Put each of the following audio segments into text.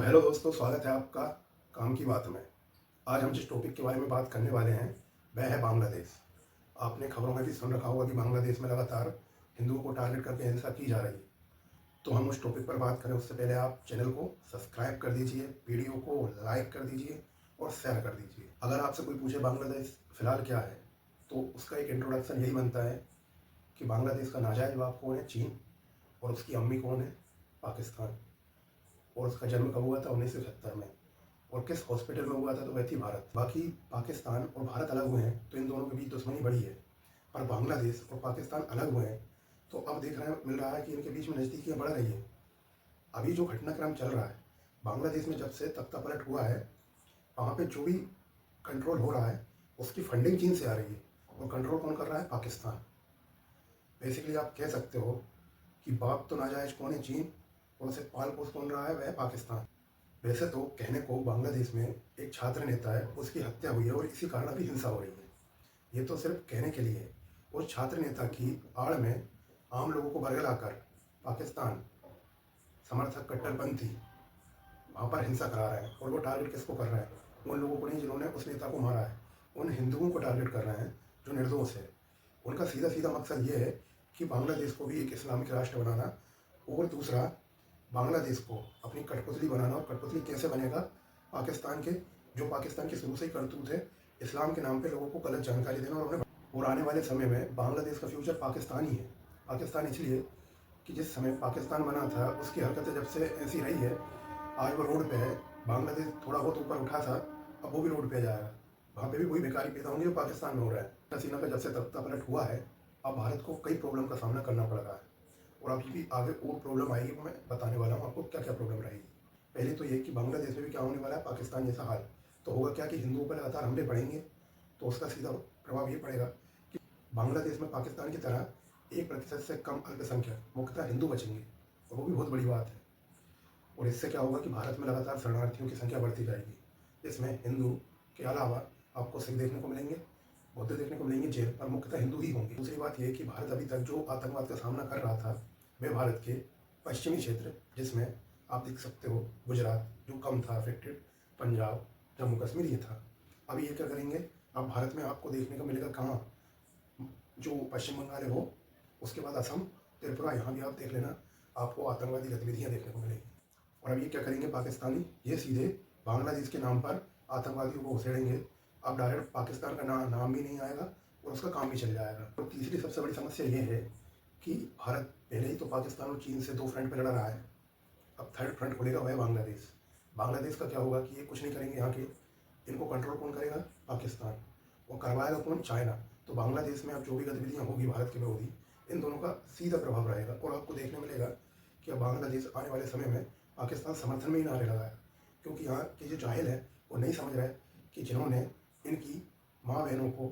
Hello दोस्तों, स्वागत है आपका काम की बात में। आज हम जिस टॉपिक के बारे में बात करने वाले हैं वह है बांग्लादेश। आपने खबरों में भी सुन रखा होगा कि बांग्लादेश में लगातार हिंदुओं को टारगेट करके हिंसा की जा रही है। तो हम उस टॉपिक पर बात करें उससे पहले आप चैनल को सब्सक्राइब कर दीजिए, वीडियो को लाइक कर दीजिए और शेयर कर दीजिए। अगर आपसे कोई पूछे बांग्लादेश फ़िलहाल क्या है, तो उसका एक इंट्रोडक्शन यही बनता है कि बांग्लादेश का नाजायज बाप कौन है? चीन। और उसकी अम्मी कौन है? पाकिस्तान। और उसका जन्म कब हुआ था? 1970 में। और किस हॉस्पिटल में हुआ था? तो वह थी भारत। बाकी पाकिस्तान और भारत अलग हुए हैं तो इन दोनों के बीच दुश्मनी बढ़ी है, पर बांग्लादेश और पाकिस्तान अलग हुए हैं तो अब देख रहे हैं मिल रहा है कि इनके बीच में नज़दीकियाँ बढ़ रही है। अभी जो घटनाक्रम चल रहा है बांग्लादेश में, जब से तख्ता पलट हुआ है, वहाँ पे जो भी कंट्रोल हो रहा है उसकी फंडिंग चीन से आ रही है और कंट्रोल कौन कर रहा है? पाकिस्तान। बेसिकली आप कह सकते हो कि बाप तो नाजायज कौन है? चीन। और उसे पाल पोस कौन रहा है? वह पाकिस्तान। वैसे तो कहने को बांग्लादेश में एक छात्र नेता है, उसकी हत्या हुई है और इसी कारण अभी हिंसा हो रही है। ये तो सिर्फ कहने के लिए है। उस छात्र नेता की आड़ में आम लोगों को बरगलाकर पाकिस्तान समर्थक कट्टरपंथी वहाँ पर हिंसा करा रहे हैं। और वो टारगेट किसको कर रहे हैं? उन लोगों को नहीं जिन्होंने उस नेता को मारा है, उन हिंदुओं को टारगेट कर रहे हैं जो निर्दोष है। उनका सीधा सीधा मकसद ये है कि बांग्लादेश को भी एक इस्लामिक राष्ट्र बनाना, और दूसरा बांग्लादेश को अपनी कठपुतली बनाना। और कठपुतली कैसे बनेगा? पाकिस्तान के, जो पाकिस्तान की शुरू से ही करतूत है, इस्लाम के नाम पे लोगों को गलत जानकारी देना और उन्हें। और आने वाले समय में बांग्लादेश का फ्यूचर पाकिस्तान ही है। पाकिस्तान इसलिए कि जिस समय पाकिस्तान बना था उसकी हरकतें जब से ऐसी रही है, आज वो रोड पे है। बांग्लादेश थोड़ा बहुत ऊपर उठा था, अब वो भी रोड पे जाएगा। वहाँ पे भी वही बेकारी पैदा होंगे जो पाकिस्तान में हो रहा है। हसीना का जब से तख्ता पलट हुआ है, अब भारत को कई प्रॉब्लम का सामना करना पड़ रहा है। और अभी भी आगे और प्रॉब्लम आएगी, वो मैं बताने वाला हूँ आपको क्या क्या प्रॉब्लम रहेगी। पहले तो ये कि बांग्लादेश में भी क्या होने वाला है, पाकिस्तान जैसा हाल। तो होगा क्या कि हिंदुओं पर लगातार हमले पड़ेंगे, तो उसका सीधा प्रभाव ये पड़ेगा कि बांग्लादेश में पाकिस्तान की तरह 1% से कम अल्पसंख्यक मुख्यतः हिंदू बचेंगे, और वो भी बहुत बड़ी बात है। और इससे क्या होगा कि भारत में लगातार शरणार्थियों की संख्या बढ़ती जाएगी। इसमें हिंदू के अलावा आपको सिख देखने को मिलेंगे, बौद्ध देखने को मिलेंगे, जैन, पर मुख्यतः हिंदू ही होंगे। दूसरी बात यह कि भारत अभी तक जो आतंकवाद का सामना कर रहा था वह भारत के पश्चिमी क्षेत्र, जिसमें आप देख सकते हो गुजरात जो कम था अफेक्टेड, पंजाब, जम्मू कश्मीर ये था। अभी ये क्या करेंगे? अब भारत में आपको देखने को मिलेगा कहाँ? जो पश्चिम बंगाल हो, उसके बाद असम, त्रिपुरा, यहाँ भी आप देख लेना, आपको आतंकवादी गतिविधियाँ देखने को मिलेगी। और अब ये क्या करेंगे पाकिस्तानी? ये सीधे बांग्लादेश के नाम पर आतंकवादियों को उछेड़ेंगे। अब डायरेक्ट पाकिस्तान का नाम भी नहीं आएगा और उसका काम भी चल जाएगा। और तीसरी सबसे बड़ी समस्या ये है कि भारत पहले ही तो पाकिस्तान और चीन से दो फ्रंट पर लड़ रहा है, अब थर्ड फ्रंट खुलेगा वह है बांग्लादेश। बांग्लादेश का क्या होगा कि ये कुछ नहीं करेंगे यहाँ के, इनको कंट्रोल कौन करेगा? पाकिस्तान। और करवाएगा कौन? चाइना। तो बांग्लादेश में अब जो भी गतिविधियाँ होगी भारत के विरोधी, इन दोनों का सीधा प्रभाव रहेगा। और आपको देखने मिलेगा कि अब बांग्लादेश आने वाले समय में पाकिस्तान समर्थन में ही नारे लगाया, क्योंकि यहाँ के जो जाहिल है वो नहीं समझ रहे कि जिन्होंने इनकी माँ बहनों को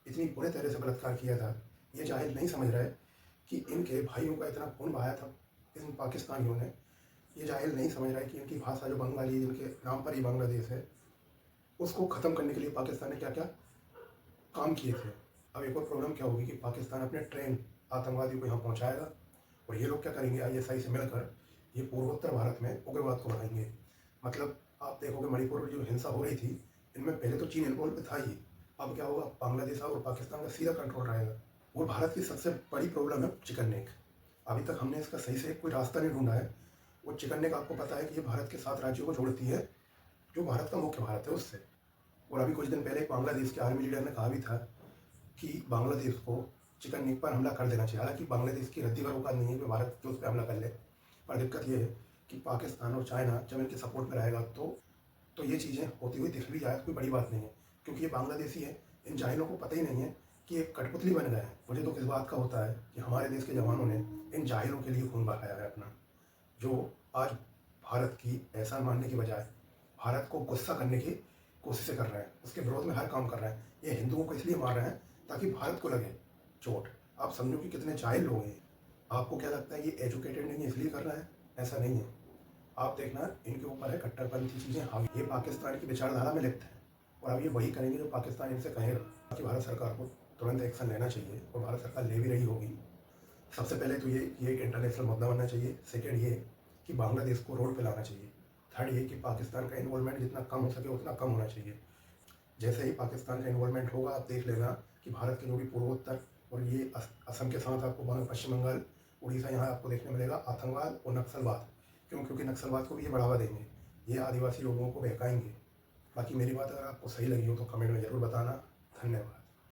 इतनी बुरे तरह से बलात्कार किया था, ये जाहिल नहीं समझ रहे कि इनके भाइयों का इतना खून बहाया था इन पाकिस्तानियों ने। ये जाहिल नहीं समझ रहा है कि इनकी भाषा जो बंगाली, जिनके नाम पर ही बांग्लादेश है, उसको ख़त्म करने के लिए पाकिस्तान ने क्या क्या काम किए थे। अब एक और प्रॉब्लम क्या होगी कि पाकिस्तान अपने ट्रेन आतंकवादियों को यहाँ पहुँचाएगा, और ये लोग क्या करेंगे? ISI से मिलकर ये पूर्वोत्तर भारत में उग्रवाद को बढ़ाएंगे। मतलब आप देखोगे मणिपुर में जो हिंसा हो रही थी, इनमें पहले तो चीन इन्वॉल्व था ही, अब क्या होगा? बांग्लादेश और पाकिस्तान का सीधा कंट्रोल रहेगा। और भारत की सबसे बड़ी प्रॉब्लम है चिकन नेक। अभी तक हमने इसका सही से कोई रास्ता नहीं ढूंढा है। वो चिकन नेक आपको पता है कि ये भारत के 7 राज्यों को जोड़ती है, जो भारत का मुख्य भारत है उससे। और अभी कुछ दिन पहले एक बांग्लादेश के आर्मी लीडर ने कहा भी था कि बांग्लादेश को चिकन नेक पर हमला कर देना चाहिए। हालांकि बांग्लादेश की रद्दी पर औकात नहीं है कि भारत जो उस पर हमला कर ले, पर दिक्कत ये है कि पाकिस्तान और चाइना जब इनके सपोर्ट में रहेगा तो ये चीज़ें होती हुई दिख भी जाए, कोई बड़ी बात नहीं है, क्योंकि ये बांग्लादेशी है। इन जाहिलों को पता ही नहीं है कि एक कठपुतली बन गए हैं। मुझे तो किस बात का होता है कि हमारे देश के जवानों ने इन जाहिलों के लिए खून बहाया है अपना, जो आज भारत की एहसान मानने की बजाय भारत को गुस्सा करने की कोशिशें कर रहे हैं, उसके विरोध में हर काम कर रहे हैं। ये हिंदुओं को इसलिए मार रहे हैं ताकि भारत को लगे चोट। आप समझो कि कितने जाहिल लोग हैं। आपको क्या लगता है ये एजुकेटेड नहीं है इसलिए कर रहे हैं? ऐसा नहीं है। आप देखना इनके ऊपर है कट्टरपंथी चीज़ें हावी। ये पाकिस्तान की विचारधारा में लिप्त है, और अब ये वही करेंगे जो पाकिस्तान इनसे कहेगा। कि भारत सरकार को तुरंत एक्शन लेना चाहिए, और भारत सरकार ले भी रही होगी। सबसे पहले तो ये एक इंटरनेशनल मुद्दा बनना चाहिए। सेकेंड ये कि बांग्लादेश को रोड पे लाना चाहिए। थर्ड ये कि पाकिस्तान का इन्वॉल्वमेंट जितना कम हो सके उतना कम होना चाहिए। जैसे ही पाकिस्तान का इन्वॉल्वमेंट होगा आप देख लेना कि भारत के जो भी पूर्वोत्तर और ये असम के साथ आपको पश्चिम बंगाल, उड़ीसा, यहाँ आपको देखने मिलेगा आतंकवाद और नक्सलवाद। क्योंकि नक्सलवाद को भी ये बढ़ावा देंगे, ये आदिवासी लोगों को बहकाएंगे। बाकी मेरी बात अगर आपको सही लगी हो तो कमेंट में ज़रूर बताना। धन्यवाद।